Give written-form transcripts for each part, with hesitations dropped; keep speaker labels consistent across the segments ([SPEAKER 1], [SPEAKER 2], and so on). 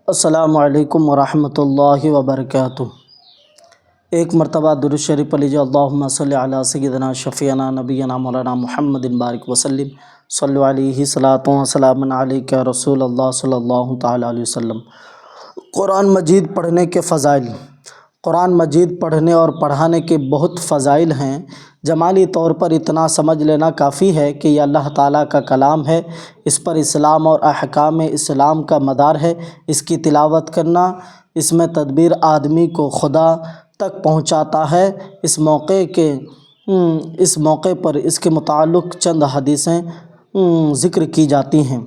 [SPEAKER 1] السلام علیکم ورحمۃ اللہ وبرکاتہ۔ ایک مرتبہ درود شریف پڑھ لیجیے۔ اللہم صلی علی سیدنا شفیعنا نبینا مولانا محمد بارک وسلم صلی علیہ صلاۃ و سلام علیک رسول اللہ صلی اللہ تعالیٰ علیہ وسلم۔ قرآن مجید پڑھنے کے فضائل۔ قرآن مجید پڑھنے اور پڑھانے کے بہت فضائل ہیں۔ جمالی طور پر اتنا سمجھ لینا کافی ہے کہ یہ اللہ تعالیٰ کا کلام ہے، اس پر اسلام اور احکام اسلام کا مدار ہے۔ اس کی تلاوت کرنا، اس میں تدبر آدمی کو خدا تک پہنچاتا ہے۔ اس موقع پر اس کے متعلق چند حدیثیں ذکر کی جاتی ہیں۔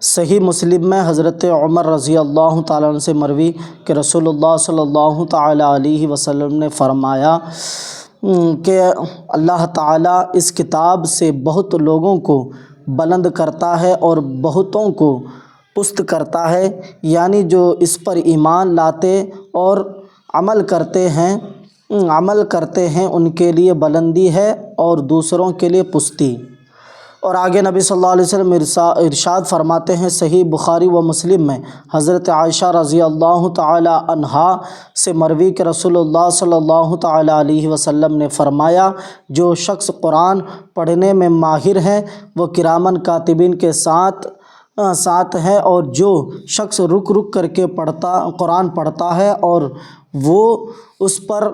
[SPEAKER 1] صحیح مسلم میں حضرت عمر رضی اللہ تعالیٰ عنہ سے مروی کہ رسول اللہ صلی اللہ تعالیٰ علیہ وسلم نے فرمایا کہ اللہ تعالیٰ اس کتاب سے بہت لوگوں کو بلند کرتا ہے اور بہتوں کو پست کرتا ہے، یعنی جو اس پر ایمان لاتے اور عمل کرتے ہیں ان کے لیے بلندی ہے اور دوسروں کے لیے پستی۔ اور آگے نبی صلی اللہ علیہ وسلم ارشاد فرماتے ہیں، صحیح بخاری و مسلم میں حضرت عائشہ رضی اللہ تعالی عنہا سے مروی کہ رسول اللہ صلی اللہ تعالی علیہ وسلم نے فرمایا، جو شخص قرآن پڑھنے میں ماہر ہے وہ کرامن کاتبین کے ساتھ ہے، اور جو شخص رک کر کے قرآن پڑھتا ہے اور وہ اس پر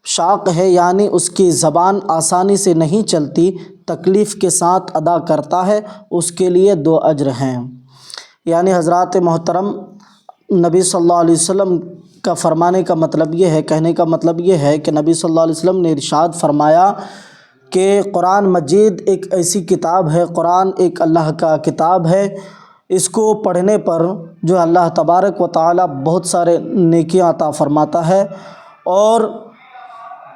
[SPEAKER 1] شاق ہے، یعنی اس کی زبان آسانی سے نہیں چلتی، تکلیف کے ساتھ ادا کرتا ہے، اس کے لیے 2 اجر ہیں۔ یعنی حضرات محترم، نبی صلی اللہ علیہ وسلم کا فرمانے کا مطلب یہ ہے، کہنے کا مطلب یہ ہے کہ نبی صلی اللہ علیہ وسلم نے ارشاد فرمایا کہ قرآن مجید ایک ایسی کتاب ہے، قرآن ایک اللہ کا کتاب ہے، اس کو پڑھنے پر جو اللہ تبارک و تعالیٰ بہت سارے نیکیاں عطا فرماتا ہے، اور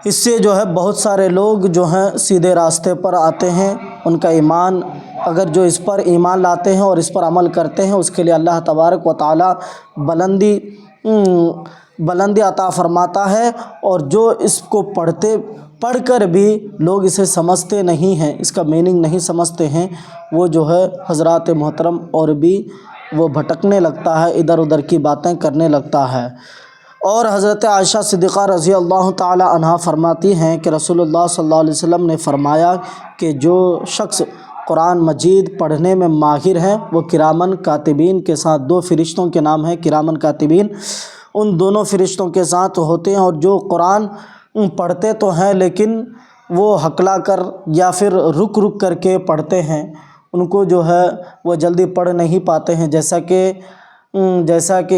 [SPEAKER 1] اس سے جو ہے بہت سارے لوگ جو ہیں سیدھے راستے پر آتے ہیں۔ ان کا ایمان، اگر جو اس پر ایمان لاتے ہیں اور اس پر عمل کرتے ہیں، اس کے لیے اللہ تبارک و تعالیٰ بلندی عطا فرماتا ہے، اور جو اس کو پڑھ کر بھی لوگ اسے سمجھتے نہیں ہیں، اس کا میننگ نہیں سمجھتے ہیں، وہ جو ہے حضرات محترم اور بھی وہ بھٹکنے لگتا ہے، ادھر ادھر کی باتیں کرنے لگتا ہے۔ اور حضرت عائشہ صدیقہ رضی اللہ تعالی عنہا فرماتی ہیں کہ رسول اللہ صلی اللہ علیہ وسلم نے فرمایا کہ جو شخص قرآن مجید پڑھنے میں ماہر ہے وہ کرامن کاتبین کے ساتھ، 2 فرشتوں کے نام ہیں کرامن کاتبین، ان دونوں فرشتوں کے ساتھ ہوتے ہیں، اور جو قرآن پڑھتے تو ہیں لیکن وہ ہکلا کر یا پھر رک کر کے پڑھتے ہیں، ان کو جو ہے وہ جلدی پڑھ نہیں پاتے ہیں، جیسا کہ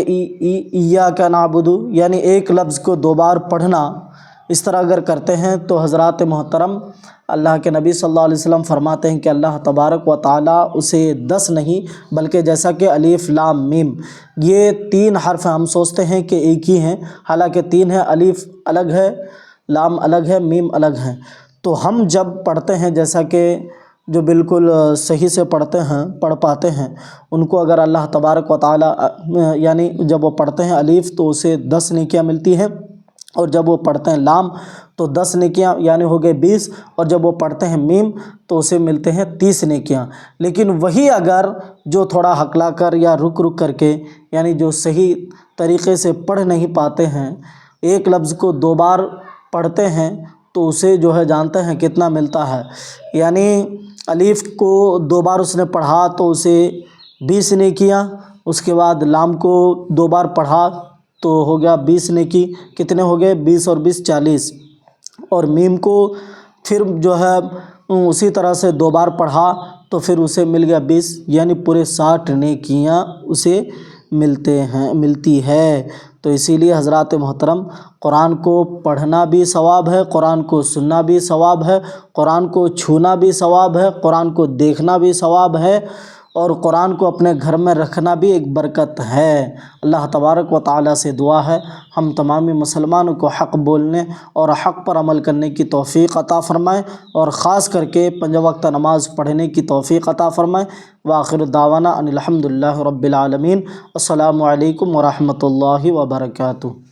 [SPEAKER 1] ایاک نعبد، یعنی ایک لفظ کو 2 بار پڑھنا، اس طرح اگر کرتے ہیں تو حضرات محترم اللہ کے نبی صلی اللہ علیہ وسلم فرماتے ہیں کہ اللہ تبارک و تعالیٰ اسے 10 نہیں بلکہ جیسا کہ الف لام میم، یہ 3 حرف ہم سوچتے ہیں کہ ایک ہی ہیں، حالانکہ 3 ہیں، الف الگ ہے، لام الگ ہے، میم الگ ہے۔ تو ہم جب پڑھتے ہیں، جیسا کہ جو بالکل صحیح سے پڑھ پاتے ہیں، ان کو اگر اللہ تبارک و تعالیٰ یعنی جب وہ پڑھتے ہیں الف تو اسے 10 نیکیاں ملتی ہیں، اور جب وہ پڑھتے ہیں لام تو 10 نیکیاں یعنی ہو گئے 20، اور جب وہ پڑھتے ہیں میم تو اسے ملتے ہیں 30 نیکیاں۔ لیکن وہی اگر جو تھوڑا ہکلا کر یا رک کر کے، یعنی جو صحیح طریقے سے پڑھ نہیں پاتے ہیں، ایک لفظ کو 2 بار پڑھتے ہیں تو اسے جو ہے جانتے ہیں کتنا ملتا ہے، یعنی الف کو 2 بار اس نے پڑھا تو اسے 20 نیکیاں، اس کے بعد لام کو 2 بار پڑھا تو ہو گیا 20 نیکی، کتنے ہو گئے 20 اور 20 40، اور میم کو پھر جو ہے اسی طرح سے 2 بار پڑھا تو پھر اسے مل گیا 20، یعنی پورے 60 نیکیاں اسے ملتی ہے۔ تو اسی لیے حضرات محترم، قرآن کو پڑھنا بھی ثواب ہے، قرآن کو سننا بھی ثواب ہے، قرآن کو چھونا بھی ثواب ہے، قرآن کو دیکھنا بھی ثواب ہے، اور قرآن کو اپنے گھر میں رکھنا بھی ایک برکت ہے۔ اللہ تبارک و تعالیٰ سے دعا ہے ہم تمامی مسلمانوں کو حق بولنے اور حق پر عمل کرنے کی توفیق عطا فرمائے، اور خاص کر کے 5 وقت نماز پڑھنے کی توفیق عطا فرمائے۔ وآخر دعوانا ان الحمد للہ رب العالمین۔ السلام علیکم ورحمۃ اللہ وبرکاتہ۔